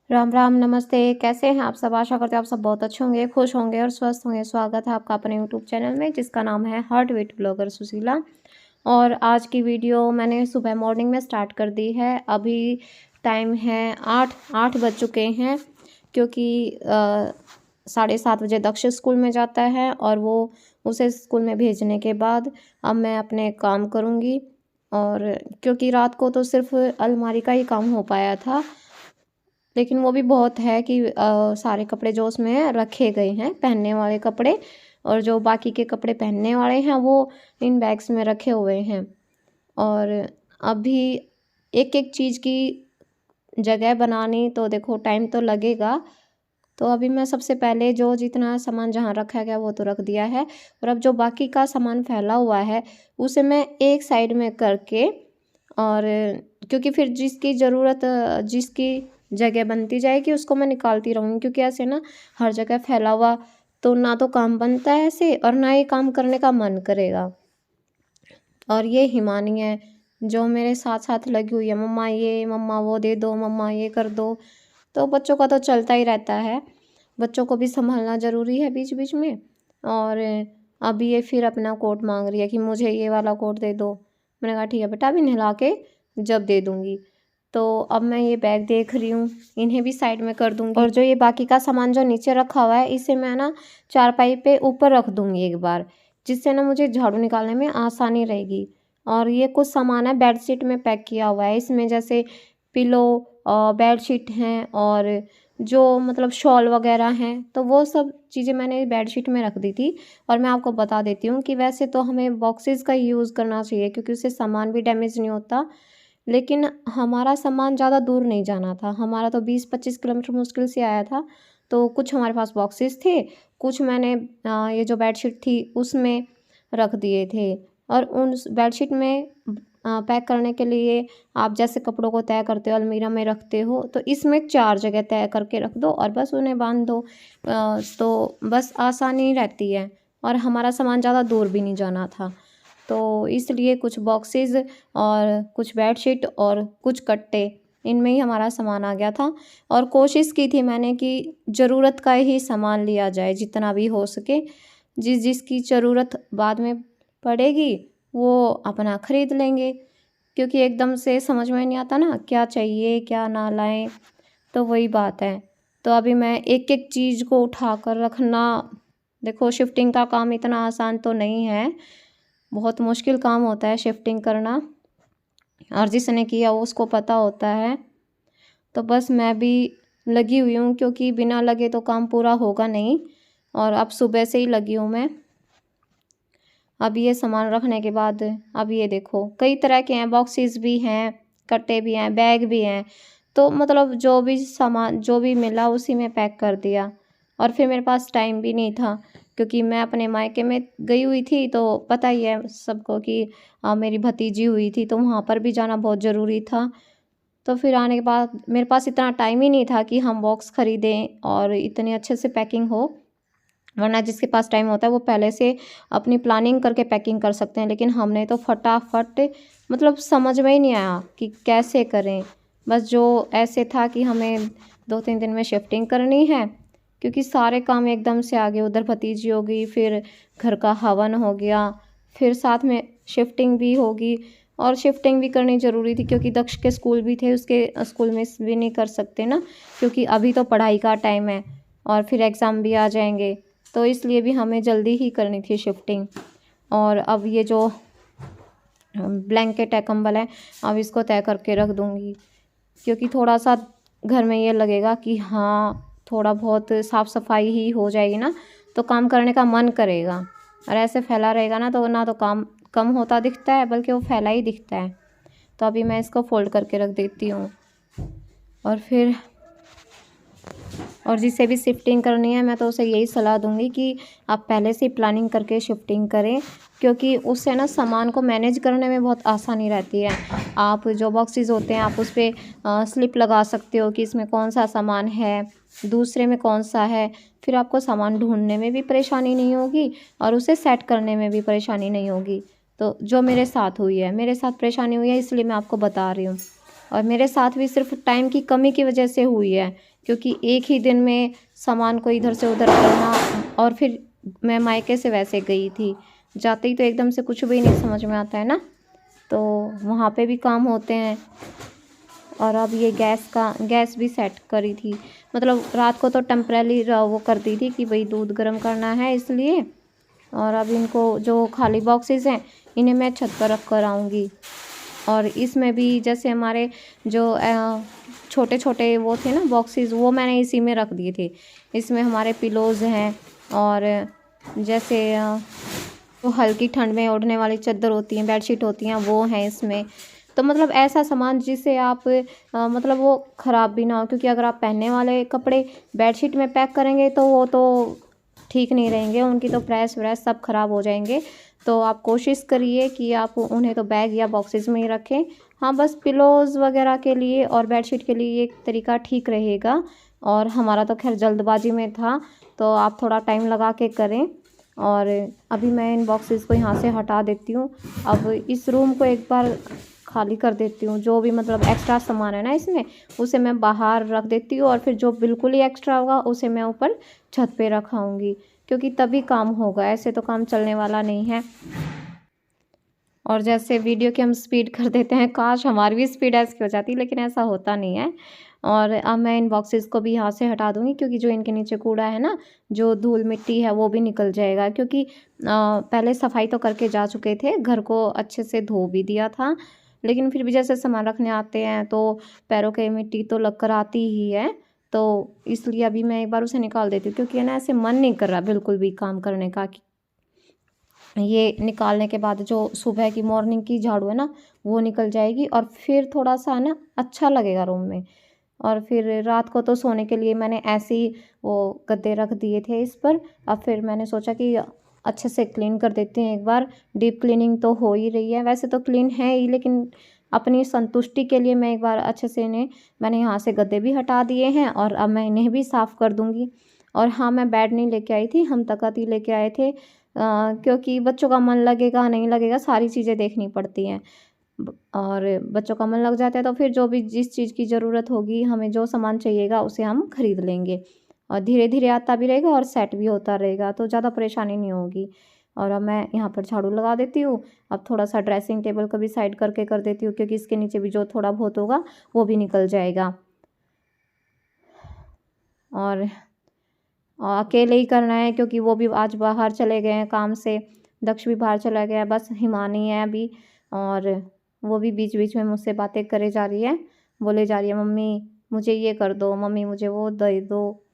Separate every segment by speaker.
Speaker 1: राम राम, नमस्ते। कैसे हैं आप सब? आशा करते हैं आप सब बहुत अच्छे होंगे, खुश होंगे और स्वस्थ होंगे। स्वागत है आपका अपने यूट्यूब चैनल में, जिसका नाम है हार्ट बीट ब्लॉगर सुशीला। और आज की वीडियो मैंने सुबह मॉर्निंग में स्टार्ट कर दी है। अभी टाइम है 8 बज चुके हैं, क्योंकि 7:30 बजे दक्ष स्कूल में जाता है और वो उसे स्कूल में भेजने के बाद अब मैं अपने काम करूँगी। और क्योंकि रात को तो सिर्फ अलमारी का ही काम हो पाया था, लेकिन वो भी बहुत है कि सारे कपड़े जो उसमें रखे गए हैं, पहनने वाले कपड़े, और जो बाकी के कपड़े पहनने वाले हैं वो इन बैग्स में रखे हुए हैं। और अभी एक एक चीज़ की जगह बनानी तो देखो टाइम तो लगेगा। तो अभी मैं सबसे पहले जो जितना सामान जहाँ रखा गया वो तो रख दिया है, और अब जो बाकी का सामान फैला हुआ है उसे मैं एक साइड में करके, और क्योंकि फिर जिसकी ज़रूरत जिसकी जगह बनती जाएगी उसको मैं निकालती रहूँगी, क्योंकि ऐसे ना हर जगह फैला हुआ तो ना तो काम बनता है ऐसे, और ना ही काम करने का मन करेगा। और ये हिमानी है जो मेरे साथ साथ लगी हुई है, मम्मा ये, मम्मा वो दे दो, मम्मा ये कर दो। तो बच्चों का तो चलता ही रहता है, बच्चों को भी संभालना ज़रूरी है बीच बीच में। और अब ये फिर अपना कोट मांग रही है कि मुझे ये वाला कोट दे दो। मैंने कहा ठीक है बेटा, अभी नहला के जब दे दूँगी। तो अब मैं ये बैग देख रही हूँ, इन्हें भी साइड में कर दूँगी। और जो ये बाकी का सामान जो नीचे रखा हुआ है इसे मैं ना चारपाई पे ऊपर रख दूँगी एक बार, जिससे ना मुझे झाड़ू निकालने में आसानी रहेगी। और ये कुछ सामान है बेडशीट में पैक किया हुआ है, इसमें जैसे पिलो, बेडशीट हैं, और जो मतलब शॉल वगैरह हैं, तो वो सब चीज़ें मैंने बेडशीट में रख दी थी। और मैं आपको बता देती हूँ कि वैसे तो हमें बॉक्सेस का यूज़ करना चाहिए, क्योंकि उससे सामान भी डैमेज नहीं होता। लेकिन हमारा सामान ज़्यादा दूर नहीं जाना था, हमारा तो 20-25 किलोमीटर मुश्किल से आया था। तो कुछ हमारे पास बॉक्सेस थे, कुछ मैंने ये जो बेडशीट थी उसमें रख दिए थे। और उन बेडशीट में पैक करने के लिए आप जैसे कपड़ों को तय करते हो, अलमीरा में रखते हो, तो इसमें 4 जगह तय करके रख दो और बस उन्हें बांध दो। तो बस आसानी रहती है, और हमारा सामान ज़्यादा दूर भी नहीं जाना था। तो इसलिए कुछ बॉक्सेस और कुछ बेडशीट और कुछ कट्टे, इनमें ही हमारा सामान आ गया था। और कोशिश की थी मैंने कि ज़रूरत का ही सामान लिया जाए जितना भी हो सके। जिसकी ज़रूरत बाद में पड़ेगी वो अपना ख़रीद लेंगे, क्योंकि एकदम से समझ में नहीं आता ना क्या चाहिए क्या ना लाएं। तो वही बात है। तो अभी मैं एक एक चीज़ को उठा कर रखना, देखो शिफ्टिंग का काम इतना आसान तो नहीं है, बहुत मुश्किल काम होता है शिफ्टिंग करना, और जिसने किया वो उसको पता होता है। तो बस मैं भी लगी हुई हूँ, क्योंकि बिना लगे तो काम पूरा होगा नहीं, और अब सुबह से ही लगी हूँ मैं। अब ये सामान रखने के बाद अब ये देखो कई तरह के हैं, बॉक्सेस भी हैं, कट्टे भी हैं, बैग भी हैं। तो मतलब जो भी सामान जो भी मिला उसी में पैक कर दिया। और फिर मेरे पास टाइम भी नहीं था, क्योंकि मैं अपने मायके में गई हुई थी, तो पता ही है सबको कि मेरी भतीजी हुई थी, तो वहाँ पर भी जाना बहुत ज़रूरी था। तो फिर आने के बाद मेरे पास इतना टाइम ही नहीं था कि हम बॉक्स ख़रीदें और इतने अच्छे से पैकिंग हो, वरना जिसके पास टाइम होता है वो पहले से अपनी प्लानिंग करके पैकिंग कर सकते हैं। लेकिन हमने तो फटाफट, मतलब समझ में ही नहीं आया कि कैसे करें। बस जो ऐसे था कि हमें 2-3 दिन में शिफ्टिंग करनी है, क्योंकि सारे काम एकदम से आ गए। उधर भतीजी हो गई, फिर घर का हवन हो गया, फिर साथ में शिफ्टिंग भी होगी, और शिफ्टिंग भी करनी ज़रूरी थी क्योंकि दक्ष के स्कूल भी थे, उसके स्कूल मिस भी नहीं कर सकते ना, क्योंकि अभी तो पढ़ाई का टाइम है और फिर एग्ज़ाम भी आ जाएंगे। तो इसलिए भी हमें जल्दी ही करनी थी शिफ्टिंग। और अब ये जो ब्लैंकेट है, कंबल है, अब इसको तय करके रख दूँगी, क्योंकि थोड़ा सा घर में ये लगेगा कि हाँ थोड़ा बहुत साफ़ सफाई ही हो जाएगी ना, तो काम करने का मन करेगा। और ऐसे फैला रहेगा ना तो काम कम होता दिखता है, बल्कि वो फैला ही दिखता है। तो अभी मैं इसको फोल्ड करके रख देती हूँ। और जिसे भी शिफ्टिंग करनी है मैं तो उसे यही सलाह दूंगी कि आप पहले से प्लानिंग करके शिफ्टिंग करें, क्योंकि उससे ना सामान को मैनेज करने में बहुत आसानी रहती है। आप जो बॉक्सेस होते हैं आप उस पर स्लिप लगा सकते हो कि इसमें कौन सा सामान है, दूसरे में कौन सा है। फिर आपको सामान ढूंढने में भी परेशानी नहीं होगी और उसे सेट करने में भी परेशानी नहीं होगी। तो जो मेरे साथ हुई है, मेरे साथ परेशानी हुई है, इसलिए मैं आपको बता रही हूँ। और मेरे साथ भी सिर्फ टाइम की कमी की वजह से हुई है, क्योंकि एक ही दिन में सामान को इधर से उधर करना, और फिर मैं मायके से वैसे गई थी, जाते ही तो एकदम से कुछ भी नहीं समझ में आता है ना, तो वहाँ पे भी काम होते हैं। और अब ये गैस भी सेट करी थी, मतलब रात को तो टेम्परेरी वो कर दी थी कि भाई दूध गर्म करना है इसलिए। और अब इनको जो खाली बॉक्सेस हैं इन्हें मैं छत पर रख कर आऊँगी। और इसमें भी जैसे हमारे जो छोटे छोटे वो थे ना बॉक्सेस, वो मैंने इसी में रख दिए थे। इसमें हमारे पिलोज़ हैं, और जैसे तो हल्की ठंड में ओढ़ने वाली चादर होती हैं, बेडशीट होती हैं, वो हैं इसमें। तो मतलब ऐसा सामान जिससे आप मतलब वो ख़राब भी ना हो, क्योंकि अगर आप पहनने वाले कपड़े बेडशीट में पैक करेंगे तो वो तो ठीक नहीं रहेंगे, उनकी तो प्रेस व्रेस सब ख़राब हो जाएंगे। तो आप कोशिश करिए कि आप उन्हें तो बैग या बॉक्सेस में ही रखें। हाँ, बस पिलोज़ वगैरह के लिए और बेडशीट के लिए ये तरीका ठीक रहेगा। और हमारा तो खैर जल्दबाजी में था, तो आप थोड़ा टाइम लगा के करें। और अभी मैं इन बॉक्सेस को यहाँ से हटा देती हूँ। अब इस रूम को एक बार खाली कर देती हूँ, जो भी मतलब एक्स्ट्रा सामान है ना इसमें, उसे मैं बाहर रख देती हूँ, और फिर जो बिल्कुल ही एक्स्ट्रा होगा उसे मैं ऊपर छत पे रखाऊँगी, क्योंकि तभी काम होगा, ऐसे तो काम चलने वाला नहीं है। और जैसे वीडियो की हम स्पीड कर देते हैं, काश हमारी भी स्पीड ऐसी हो जाती, लेकिन ऐसा होता नहीं है। और अब मैं इन बॉक्सेस को भी यहाँ से हटा दूँगी, क्योंकि जो इनके नीचे कूड़ा है ना, जो धूल मिट्टी है वो भी निकल जाएगा, क्योंकि पहले सफाई तो करके जा चुके थे, घर को अच्छे से धो भी दिया था, लेकिन फिर भी जैसे सामान रखने आते हैं तो पैरों के मिट्टी तो लग कर आती ही है। तो इसलिए अभी मैं एक बार उसे निकाल देती हूँ, क्योंकि है ना ऐसे मन नहीं कर रहा बिल्कुल भी काम करने का। ये निकालने के बाद जो सुबह की मॉर्निंग की झाड़ू है ना, वो निकल जाएगी, और फिर थोड़ा सा ना अच्छा लगेगा रूम में। और फिर रात को तो सोने के लिए मैंने ऐसे ही वो गद्दे रख दिए थे इस पर। अब फिर मैंने सोचा कि अच्छे से क्लीन कर देते हैं एक बार। डीप क्लीनिंग तो हो ही रही है, वैसे तो क्लीन है ही, लेकिन अपनी संतुष्टि के लिए मैं एक बार अच्छे से मैंने यहाँ से गद्दे भी हटा दिए हैं, और अब मैं इन्हें भी साफ़ कर दूँगी। और हाँ, मैं बेड नहीं लेके आई थी, हम तख़्त ही लेके आए थे, क्योंकि बच्चों का मन लगेगा नहीं लगेगा, सारी चीज़ें देखनी पड़ती हैं। और बच्चों का मन लग जाता है तो फिर जो भी जिस चीज़ की ज़रूरत होगी, हमें जो सामान चाहिएगा उसे हम खरीद लेंगे, और धीरे धीरे आता भी रहेगा और सेट भी होता रहेगा, तो ज़्यादा परेशानी नहीं होगी। और अब मैं यहाँ पर झाड़ू लगा देती हूँ। अब थोड़ा सा ड्रेसिंग टेबल को भी साइड करके कर देती हूँ, क्योंकि इसके नीचे भी जो थोड़ा बहुत होगा वो भी निकल जाएगा। और अकेले ही करना है, क्योंकि वो भी आज बाहर चले गए हैं काम से, दक्ष भी बाहर चला गया है, बस हिमानी है अभी। और वो भी बीच बीच में मुझसे बातें करे जा रही है, बोले जा रही है, मम्मी मुझे ये कर दो, मम्मी मुझे वो दे दो।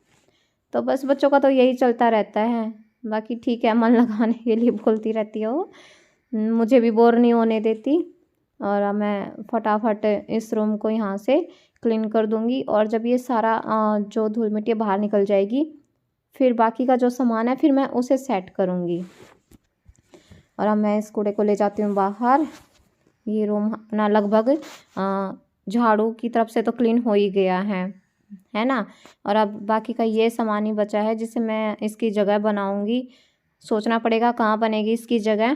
Speaker 1: तो बस बच्चों का तो यही चलता रहता है। बाकी ठीक है, मन लगाने के लिए बोलती रहती है वो, मुझे भी बोर नहीं होने देती। और अब मैं फटाफट इस रूम को यहाँ से क्लीन कर दूँगी, और जब ये सारा जो धूल मिट्टी बाहर निकल जाएगी, फिर बाकी का जो सामान है फिर मैं उसे सेट करूँगी। और अब मैं इस कूड़े को ले जाती हूँ बाहर। ये रूम अपना लगभग झाड़ू की तरफ से तो क्लीन हो ही गया है ना। और अब बाकी का ये सामान ही बचा है, जिसे मैं इसकी जगह बनाऊँगी। सोचना पड़ेगा कहाँ बनेगी इसकी जगह,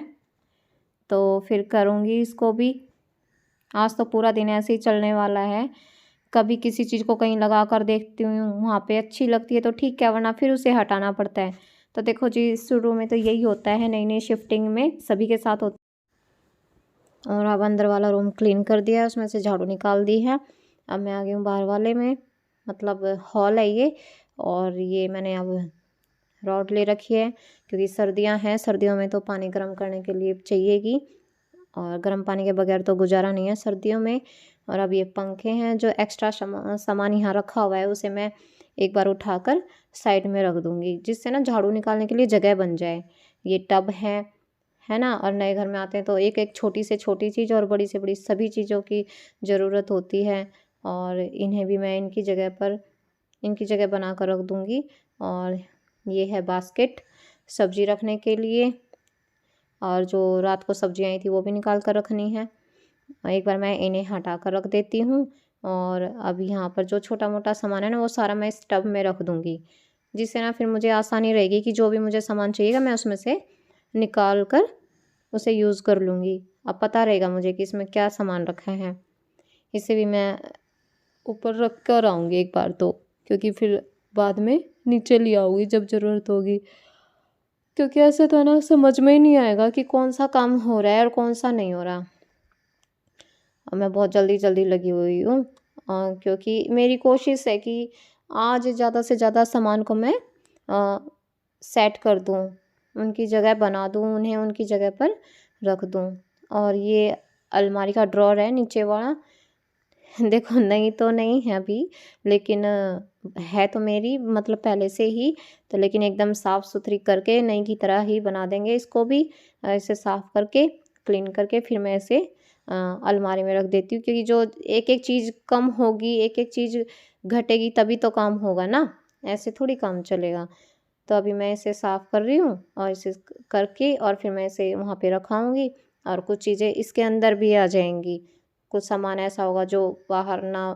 Speaker 1: तो फिर करूँगी इसको भी। आज तो पूरा दिन ऐसे ही चलने वाला है। कभी किसी चीज़ को कहीं लगा कर देखती हूँ, वहाँ पे अच्छी लगती है तो ठीक है, वरना फिर उसे हटाना पड़ता है। तो देखो जी, शुरू में तो यही होता है, नई नई शिफ्टिंग में सभी के साथ होता है। और अब अंदर वाला रूम क्लीन कर दिया है, उसमें से झाड़ू निकाल दी है। अब मैं आ गई हूँ बाहर वाले में, मतलब हॉल है ये। और ये मैंने अब रॉड ले रखी है, क्योंकि सर्दियाँ हैं, सर्दियों में तो पानी गर्म करने के लिए चाहिएगी, और गर्म पानी के बगैर तो गुजारा नहीं है सर्दियों में। और अब ये पंखे हैं, जो एक्स्ट्रा सामान यहाँ रखा हुआ है उसे मैं एक बार उठाकर साइड में रख दूँगी, जिससे ना झाड़ू निकालने के लिए जगह बन जाए। ये टब है ना। और नए घर में आते हैं तो एक एक छोटी से छोटी चीज़ और बड़ी से बड़ी सभी चीज़ों की ज़रूरत होती है, और इन्हें भी मैं इनकी जगह बना कर रख दूँगी। और ये है बास्केट सब्ज़ी रखने के लिए, और जो रात को सब्ज़ी आई थी वो भी निकाल कर रखनी है। एक बार मैं इन्हें हटा कर रख देती हूँ। और अब यहाँ पर जो छोटा मोटा सामान है ना, वो सारा मैं इस टब में रख दूँगी, जिससे ना फिर मुझे आसानी रहेगी कि जो भी मुझे सामान चाहिएगा मैं उसमें से निकाल कर उसे यूज़ कर लूँगी। अब पता रहेगा मुझे कि इसमें क्या सामान रखा है। इसे भी मैं ऊपर रख कर आऊँगी एक बार तो, क्योंकि फिर बाद में नीचे ले आऊँगी जब ज़रूरत होगी। क्योंकि ऐसे तो है ना, समझ में ही नहीं आएगा कि कौन सा काम हो रहा है और कौन सा नहीं हो रहा। और मैं बहुत जल्दी लगी हुई हूँ, क्योंकि मेरी कोशिश है कि आज ज़्यादा से ज़्यादा सामान को मैं सेट कर दूँ, उनकी जगह बना दूँ, उन्हें उनकी जगह पर रख दूँ। और ये अलमारी का ड्रॉर है नीचे वाला, देखो नई तो नहीं है अभी, लेकिन है तो मेरी मतलब पहले से ही, तो लेकिन एकदम साफ़ सुथरी करके नई की तरह ही बना देंगे इसको भी। इसे साफ़ करके क्लीन करके फिर मैं इसे अलमारी में रख देती हूँ, क्योंकि जो एक एक चीज़ कम होगी, एक एक चीज़ घटेगी तभी तो काम होगा ना, ऐसे थोड़ी काम चलेगा। तो अभी मैं इसे साफ़ कर रही हूँ और इसे करके और फिर मैं इसे वहाँ पे रखाऊँगी, और कुछ चीज़ें इसके अंदर भी आ जाएंगी। कुछ सामान ऐसा होगा जो बाहर ना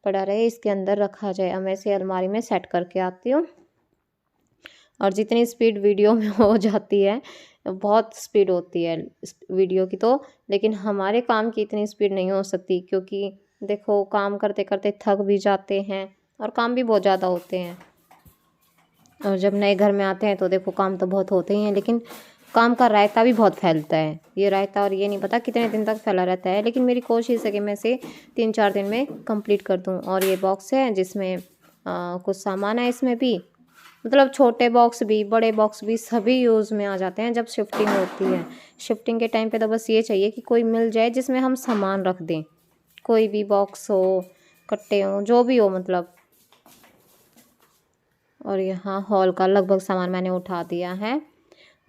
Speaker 1: पड़ा रहे, इसके अंदर रखा जाए। अब मैं इसे अलमारी में सेट करके आती हूँ। और जितनी स्पीड वीडियो में हो जाती है, बहुत स्पीड होती है इस वीडियो की तो, लेकिन हमारे काम की इतनी स्पीड नहीं हो सकती, क्योंकि देखो काम करते करते थक भी जाते हैं और काम भी बहुत ज़्यादा होते हैं। और जब नए घर में आते हैं तो देखो काम तो बहुत होते ही हैं, लेकिन काम का रायता भी बहुत फैलता है। ये रायता और ये नहीं पता कितने दिन तक फैला रहता है, लेकिन मेरी कोशिश है कि मैं इसे 3-4 दिन में कंप्लीट कर दूं। और ये बॉक्स है जिसमें कुछ सामान है, इसमें भी मतलब छोटे बॉक्स भी बड़े बॉक्स भी सभी यूज़ में आ जाते हैं जब शिफ्टिंग होती है। शिफ्टिंग के टाइम पे तो बस ये चाहिए कि कोई मिल जाए जिसमें हम सामान रख दें, कोई भी बॉक्स हो, कट्टे हों, जो भी हो मतलब। और यहाँ हॉल का लगभग सामान मैंने उठा दिया है,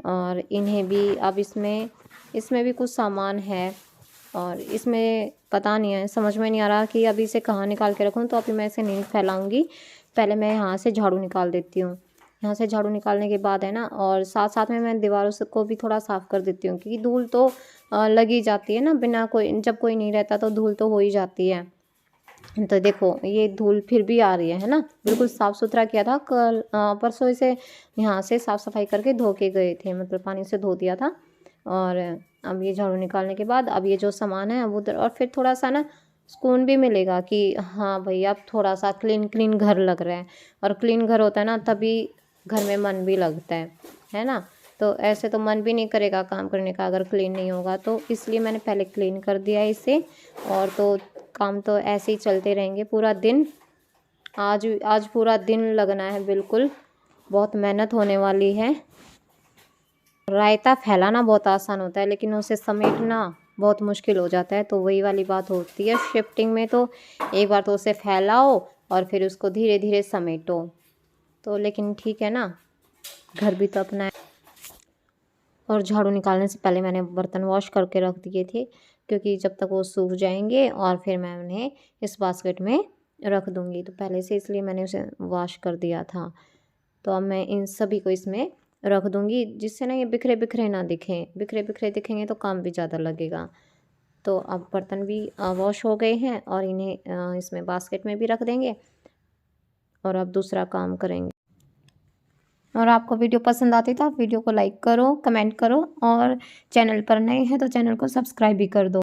Speaker 1: और इन्हें भी अब इसमें इसमें भी कुछ सामान है, और इसमें पता नहीं है, समझ में नहीं आ रहा कि अभी इसे कहाँ निकाल के रखूँ। तो अभी मैं इसे नहीं फैलाऊंगी, पहले मैं यहाँ से झाड़ू निकाल देती हूँ। यहाँ से झाड़ू निकालने के बाद है ना, और साथ साथ में मैं दीवारों से को भी थोड़ा साफ़ कर देती हूँ, क्योंकि धूल तो लगी जाती है ना, बिना कोई जब कोई नहीं रहता तो धूल तो हो ही जाती है। तो देखो ये धूल फिर भी आ रही है ना, बिल्कुल साफ़ सुथरा किया था कल परसों, इसे यहाँ से साफ़ सफाई करके धो के गए थे, मतलब पानी से धो दिया था। और अब ये झाड़ू निकालने के बाद अब ये जो सामान है अब उधर, और फिर थोड़ा सा ना सुकून भी मिलेगा कि हाँ भाई अब थोड़ा सा क्लीन क्लीन घर लग रहा है। और क्लीन घर होता है ना तभी घर में मन भी लगता है ना। तो ऐसे तो मन भी नहीं करेगा काम करने का अगर क्लीन नहीं होगा, तो इसलिए मैंने पहले क्लीन कर दिया इसे। और तो काम तो ऐसे ही चलते रहेंगे पूरा दिन। आज आज पूरा दिन लगना है, बिल्कुल बहुत मेहनत होने वाली है। रायता फैलाना बहुत आसान होता है, लेकिन उसे समेटना बहुत मुश्किल हो जाता है। तो वही वाली बात होती है शिफ्टिंग में, तो एक बार तो उसे फैलाओ और फिर उसको धीरे धीरे समेटो। तो लेकिन ठीक है ना, घर भी तो अपना है। और झाड़ू निकालने से पहले मैंने बर्तन वॉश करके रख दिए थे, क्योंकि जब तक वो सूख जाएंगे और फिर मैं उन्हें इस बास्केट में रख दूँगी, तो पहले से इसलिए मैंने उसे वॉश कर दिया था। तो अब मैं इन सभी को इसमें रख दूँगी, जिससे ना ये बिखरे बिखरे ना दिखें। बिखरे बिखरे दिखेंगे तो काम भी ज़्यादा लगेगा। तो अब बर्तन भी वॉश हो गए हैं, और इन्हें इसमें बास्केट में भी रख देंगे, और अब दूसरा काम करेंगे। और आपको वीडियो पसंद आती तो आप वीडियो को लाइक करो, कमेंट करो, और चैनल पर नए हैं तो चैनल को सब्सक्राइब भी कर दो।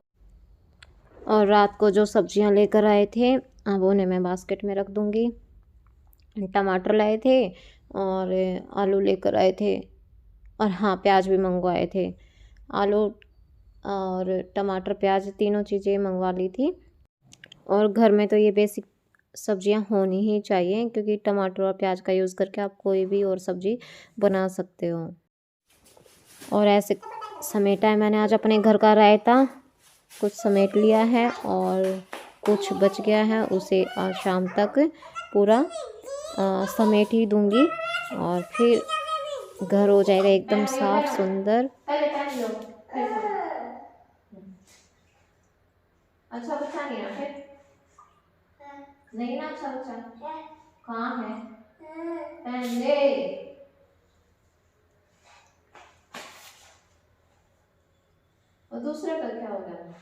Speaker 1: और रात को जो सब्जियां लेकर आए थे अब उन्हें मैं बास्केट में रख दूँगी। टमाटर लाए थे और आलू लेकर आए थे, और हाँ प्याज भी मंगवाए थे। आलू और टमाटर प्याज तीनों चीज़ें मंगवा ली थी। और घर में तो ये बेसिक सब्जियां होनी ही चाहिए, क्योंकि टमाटर और प्याज का यूज़ करके आप कोई भी और सब्जी बना सकते हो। और ऐसे समेटा है मैंने आज अपने घर का रायता, कुछ समेट लिया है और कुछ बच गया है, उसे आज शाम तक पूरा समेट ही दूँगी, और फिर घर हो जाएगा एकदम साफ सुंदर। अच्छा बच्चा नहीं है फिर? नहीं ना अच्छा बच्चा? कहाँ है? पहन दे। और दूसरे का क्या हो गया?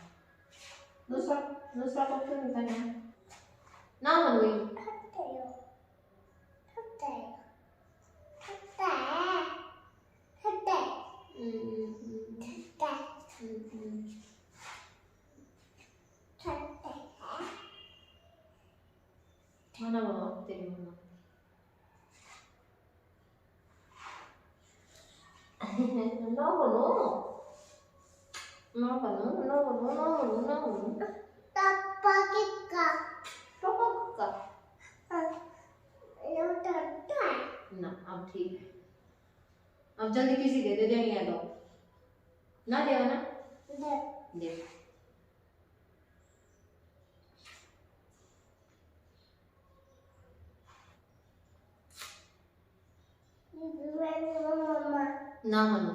Speaker 1: दूसरा दूसरा को क्यों नहीं पहना? ना मनोई ना बोलो, ना बोलो, ना बोलो, ना बोलो, ना बोलो।
Speaker 2: पापा किसका?
Speaker 1: पापा का
Speaker 2: ये उठता है।
Speaker 1: ना। अब ठीक है, अब जल्दी किसी दे देनी है तो ना देवा ना
Speaker 2: दे।
Speaker 1: दे।
Speaker 2: मम्मा
Speaker 1: ना मनो,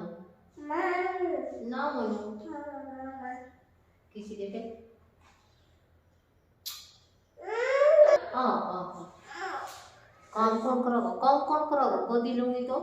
Speaker 2: मान
Speaker 1: ना मनो,
Speaker 2: मम्मा
Speaker 1: किसी दे दे। हाँ हाँ हाँ, काम कौन करोगा, काम कौन करोगा, गोदी लूंगी तो